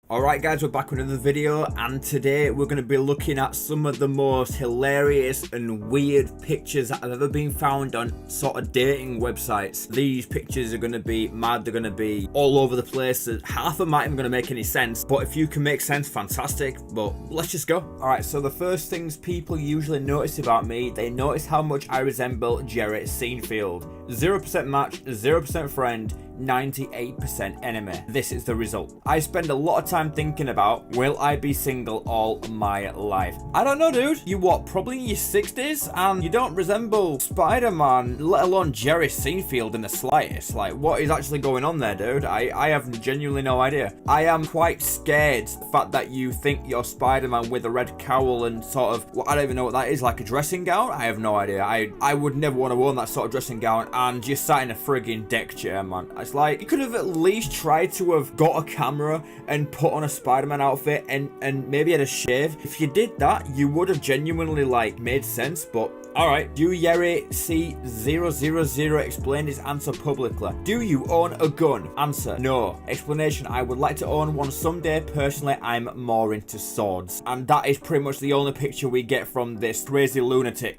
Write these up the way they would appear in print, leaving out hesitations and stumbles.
Alright guys, we're back with another video, and today we're going to be looking at some of the most hilarious and weird pictures that have ever been found on sort of dating websites. These pictures are going to be mad, they're going to be all over the place, half of them aren't even going to make any sense, but if you can make sense, fantastic, but let's just go. Alright, so the first things people usually notice about me, they notice how much I resemble Jerry Seinfeld. 0% match, 0% friend, 98% enemy. This is the result. I spend a lot of time thinking about, will I be single all my life? I don't know, dude. You what, probably in your 60s? And you don't resemble Spider-Man, let alone Jerry Seinfeld in the slightest. Like, what is actually going on there, dude? I have genuinely no idea. I am quite scared the fact that you think you're Spider-Man with a red cowl and sort of, well, I don't even know what that is, like a dressing gown? I have no idea. I would never want to own that sort of dressing gown and just sat in a frigging deck chair, man. It's like, you could have at least tried to have got a camera and put on a Spider-Man outfit and maybe had a shave. If you did that, you would have genuinely, like, made sense, but alright. Do Yeri C000 explain his answer publicly? Do you own a gun? Answer, no. Explanation, I would like to own one someday. Personally, I'm more into swords. And that is pretty much the only picture we get from this crazy lunatic.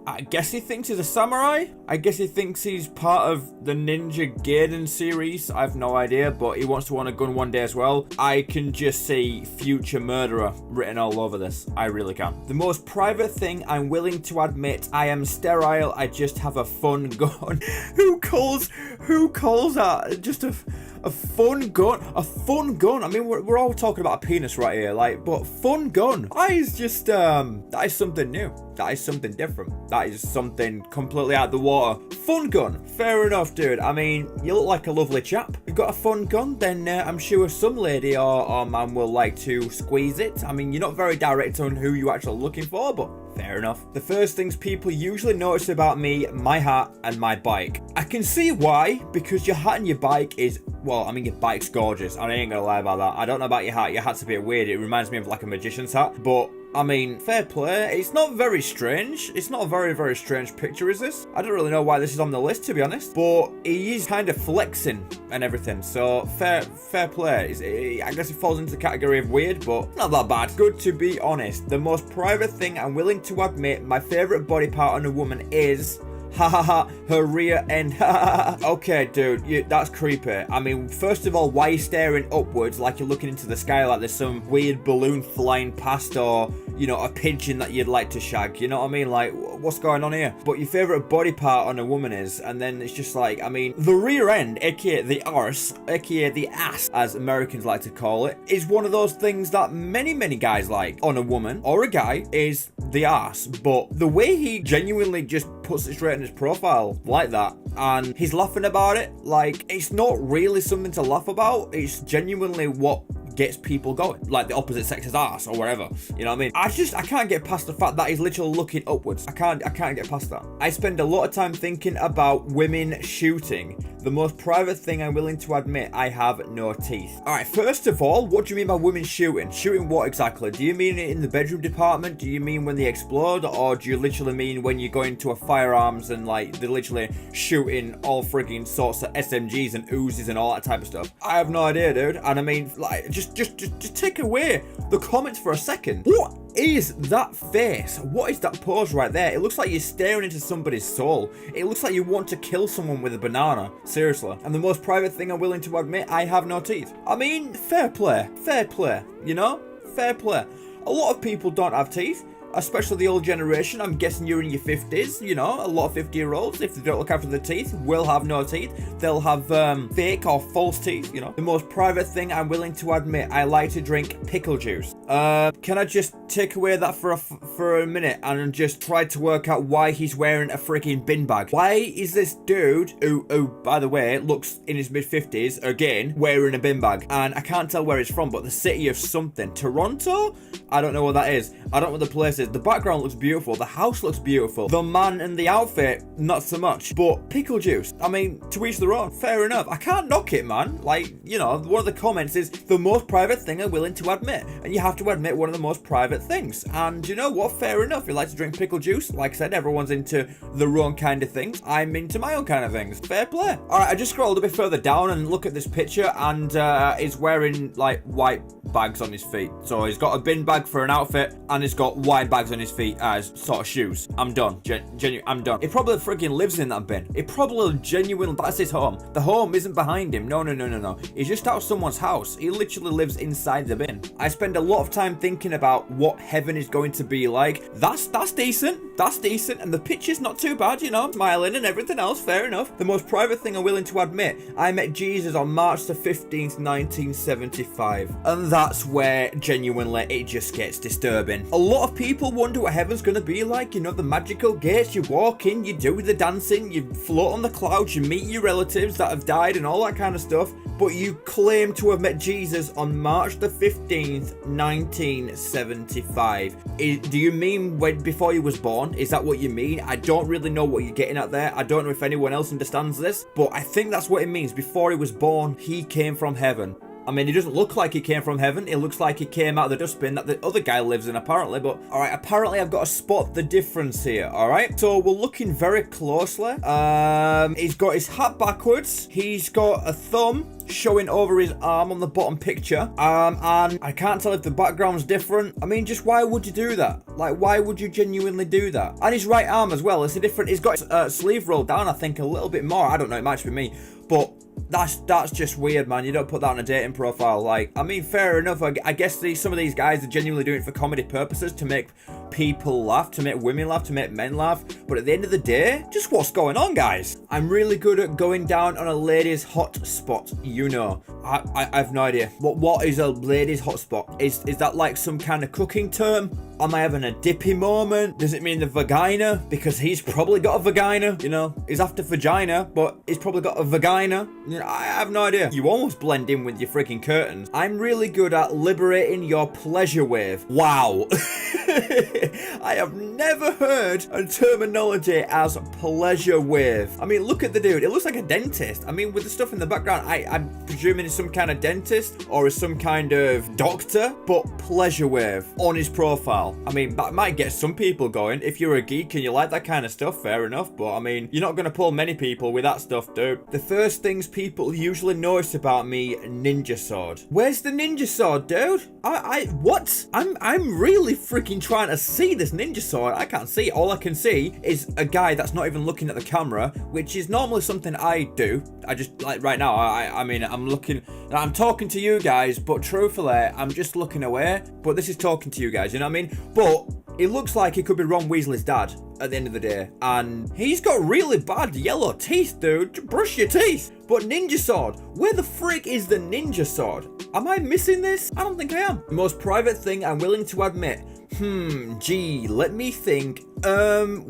I guess he thinks he's a samurai? I guess he thinks he's part of the Ninja Gaiden series. I have no idea, but he wants to own a gun one day as well. I can just see future murderer written all over this. I really can. The most private thing I'm willing to admit, I am sterile. I just have a fun gun. Who calls that just a fun gun? A fun gun? I mean, we're all talking about a penis right here, like, but fun gun. That is just, that is something new. That is something different. That is something completely out of the water. Fun gun. Fair enough, dude. I mean, you look like a lovely chap. You've got a fun gun, then I'm sure some lady or man will like to squeeze it. I mean, you're not very direct on who you're actually looking for, but fair enough. The first things people usually notice about me, my hat and my bike. I can see why, because your hat and your bike is, well, I mean, your bike's gorgeous. I ain't gonna lie about that. I don't know about your hat. Your hat's a bit weird. It reminds me of like a magician's hat, but I mean, fair play. It's not very strange. It's not a very, very strange picture, is this? I don't really know why this is on the list, to be honest. But he is kind of flexing and everything. So, fair play. I guess it falls into the category of weird, but not that bad. Good to be honest. The most private thing I'm willing to admit, my favorite body part on a woman is her rear end. Okay, dude, that's creepy. I mean, first of all, why are you staring upwards like you're looking into the sky like there's some weird balloon flying past, or, you know, a pigeon that you'd like to shag? You know what I mean? Like, what's going on here? But your favorite body part on a woman is, and then it's just like, I mean, the rear end, aka the arse, aka the ass, as Americans like to call it, is one of those things that many guys like on a woman or a guy, is the arse. But the way he genuinely just puts it straight in his profile like that, and he's laughing about it, like, it's not really something to laugh about. It's genuinely what gets people going, like the opposite sex's ass or whatever, you know what I mean? I can't get past the fact that he's literally looking upwards. I can't get past that. I spend a lot of time thinking about women shooting. The most private thing I'm willing to admit, I have no teeth. Alright, first of all, what do you mean by women shooting? Shooting what exactly? Do you mean it in the bedroom department? Do you mean when they explode? Or do you literally mean when you go into a firearms and, like, they're literally shooting all frigging sorts of SMGs and Uzis and all that type of stuff? I have no idea, dude. And I mean, like, just take away the comments for a second. What is that face? What is that pose right there? It looks like you're staring into somebody's soul. It looks like you want to kill someone with a banana. Seriously. And the most private thing I'm willing to admit, I have no teeth. I mean, fair play, you know? Fair play. A lot of people don't have teeth, especially the old generation. I'm guessing you're in your 50s, you know, a lot of 50-year-olds, if they don't look after their teeth, will have no teeth. They'll have fake or false teeth, you know. The most private thing I'm willing to admit, I like to drink pickle juice. Can I just take away that for a minute and just try to work out why he's wearing a freaking bin bag? Why is this dude, who by the way, looks in his mid-50s, again, wearing a bin bag? And I can't tell where he's from, but the city of something. Toronto? I don't know what that is. I don't know what the place is. The background looks beautiful. The house looks beautiful. The man and the outfit, not so much. But pickle juice, I mean, to each their own. Fair enough. I can't knock it, man. Like, you know, one of the comments is the most private thing I'm willing to admit. And you have have to admit, one of the most private things. And you know what? Fair enough. You like to drink pickle juice. Like I said, everyone's into the wrong kind of things. I'm into my own kind of things. Fair play. Alright, I just scrolled a bit further down and look at this picture, and he's wearing like white bags on his feet. So he's got a bin bag for an outfit, and he's got white bags on his feet as sort of shoes. I'm done. I'm done. He probably freaking lives in that bin. It probably genuinely, that's his home. The home isn't behind him. No. He's just out of someone's house. He literally lives inside the bin. I spend a lot of time thinking about what heaven is going to be like. That's decent. That's decent. And the picture's not too bad, you know, smiling and everything else. Fair enough. The most private thing I'm willing to admit, I met Jesus on March the 15th, 1975. And that's where genuinely it just gets disturbing. A lot of people wonder what heaven's going to be like. You know, the magical gates. You walk in, you do the dancing, you float on the clouds, you meet your relatives that have died and all that kind of stuff. But you claim to have met Jesus on March the 15th, 1975. Do you mean before he was born? Is that what you mean? I don't really know what you're getting at there. I don't know if anyone else understands this, but I think that's what it means. Before he was born, he came from heaven. I mean, he doesn't look like he came from heaven. It looks like he came out of the dustbin that the other guy lives in, apparently. But, alright, apparently I've got to spot the difference here, alright? So, we're looking very closely. He's got his hat backwards. He's got a thumb showing over his arm on the bottom picture. And I can't tell if the background's different. I mean, just why would you do that? Like, why would you genuinely do that? And his right arm as well. It's a different... He's got his sleeve rolled down, I think, a little bit more. I don't know. It might just be me. But... That's just weird, man. You don't put that on a dating profile. Like, I mean, fair enough. I guess some of these guys are genuinely doing it for comedy purposes, to make people laugh, to make women laugh, to make men laugh. But at the end of the day, just what's going on, guys? I'm really good at going down on a lady's hot spot, you know. I have no idea. What is a lady's hot spot? Is that like some kind of cooking term? Am I having a dippy moment? Does it mean the vagina? Because he's probably got a vagina, you know. He's after vagina, but he's probably got a vagina. You know, I have no idea. You almost blend in with your freaking curtains. I'm really good at liberating your pleasure wave. Wow. I have never heard a terminology as pleasure wave. I mean, look at the dude. It looks like a dentist. I mean, with the stuff in the background, I'm presuming it's some kind of dentist or is some kind of doctor, but pleasure wave on his profile. I mean, that might get some people going. If you're a geek and you like that kind of stuff, fair enough. But I mean, you're not going to pull many people with that stuff, dude. The first things people usually notice about me, ninja sword. Where's the ninja sword, dude? What? I'm really freaking trying to see this ninja sword. I can't see it. All I can see is a guy that's not even looking at the camera, which is normally something I do. I just, like, right now, I mean, I'm talking to you guys, but truthfully, I'm just looking away. But this is talking to you guys, you know what I mean? But it looks like it could be Ron Weasley's dad at the end of the day. And he's got really bad yellow teeth, dude. Brush your teeth. But ninja sword. Where the frick is the ninja sword? Am I missing this? I don't think I am. The most private thing I'm willing to admit. Gee, let me think. Can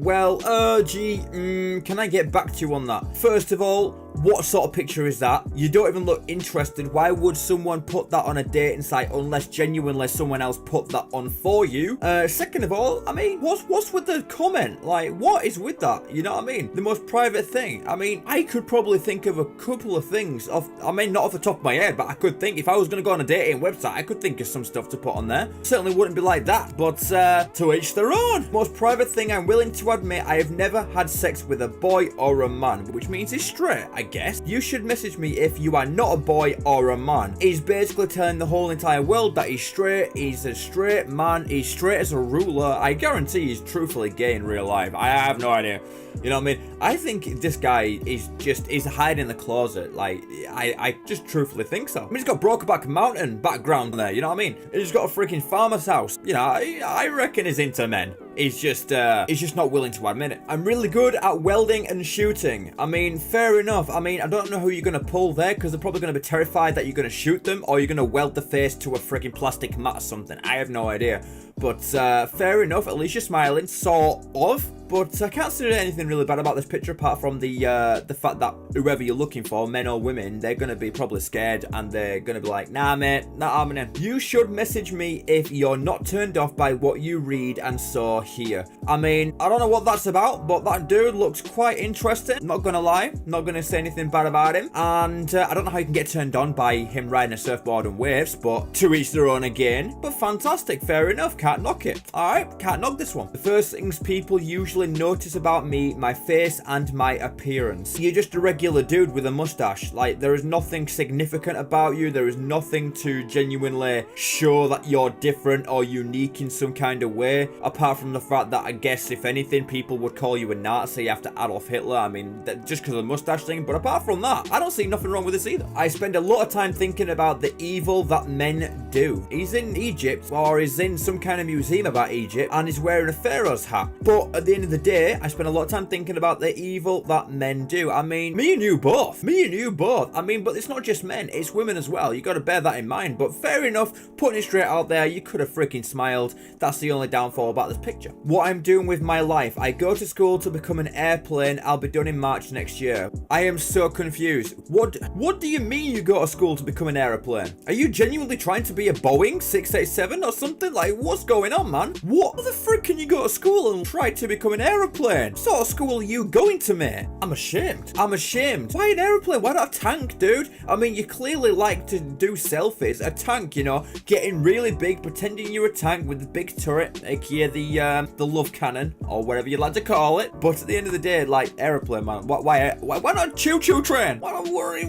I get back to you on that? First of all, what sort of picture is that? You don't even look interested. Why would someone put that on a dating site unless genuinely someone else put that on for you? Second of all, I mean, what's with the comment? Like, what is with that? You know what I mean? The most private thing. I mean, I could probably think of a couple of things I mean, not off the top of my head, but I could think, if I was going to go on a dating website, I could think of some stuff to put on there. Certainly wouldn't be like that, but to each their own. Most private thing I'm willing to admit, I have never had sex with a boy or a man, which means he's straight, I guess. You should message me if you are not a boy or a man. He's basically telling the whole entire world that he's straight. He's a straight man. He's straight as a ruler. I guarantee he's truthfully gay in real life. I have no idea. You know what I mean? I think this guy is hiding in the closet. Like, I just truthfully think so. I mean, he's got Brokeback Mountain background there, you know what I mean? He's got a freaking farmer's house. You know, I reckon he's into men. He's just not willing to admit it. I'm really good at welding and shooting. I mean, fair enough. I mean, I don't know who you're going to pull there, because they're probably going to be terrified that you're going to shoot them, or you're going to weld the face to a freaking plastic mat or something. I have no idea. But fair enough, at least you're smiling, sort of. But I can't say anything really bad about this picture apart from the fact that whoever you're looking for, men or women, they're going to be probably scared and they're going to be like, nah mate, not happening. You should message me if you're not turned off by what you read and saw here. I mean, I don't know what that's about, but that dude looks quite interesting. Not going to lie, not going to say anything bad about him. And I don't know how you can get turned on by him riding a surfboard and waves, but to each their own again. But fantastic, fair enough, can't knock it. Alright, can't knock this one. The first things people usually notice about me, my face and my appearance. You're just a regular dude with a mustache. Like, there is nothing significant about you. There is nothing to genuinely show that you're different or unique in some kind of way, apart from the fact that I guess if anything people would call you a Nazi after Adolf Hitler. I mean, just because of the mustache thing. But apart from that, I don't see nothing wrong with this either. I spend a lot of time thinking about the evil that men do. He's in Egypt, or he's in some kind of museum about Egypt, and he's wearing a pharaoh's hat. But at the end of the day, I spend a lot of time thinking about the evil that men do. I mean, me and you both. I mean, but it's not just men, it's women as well. You got to bear that in mind. But fair enough, putting it straight out there, you could have freaking smiled. That's the only downfall about this picture. What I'm doing with my life, I go to school to become an airplane. I'll be done in March next year. I am so confused. What do you mean you go to school to become an airplane? Are you genuinely trying to be a Boeing 687 or something? Like, what's going on, man? What the frick can you go to school and try to become an airplane? What sort of school are you going to, mate? I'm ashamed. Why an aeroplane? Why not a tank, dude? I mean, you clearly like to do selfies. A tank, you know, getting really big, pretending you're a tank with the big turret, aka the love cannon, or whatever you like to call it. But at the end of the day, like, aeroplane, man. Why not choo-choo train? Why not worry?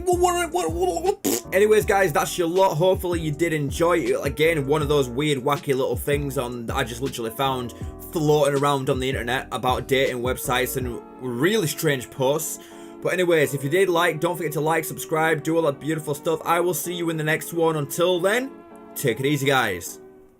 Anyways, guys, that's your lot. Hopefully you did enjoy it. Again, one of those weird, wacky little things that I just literally found floating around on the internet about dating websites and really strange posts. But anyways, if you did like, don't forget to like, subscribe, do all that beautiful stuff. I will see you in the next one. Until then, take it easy, guys.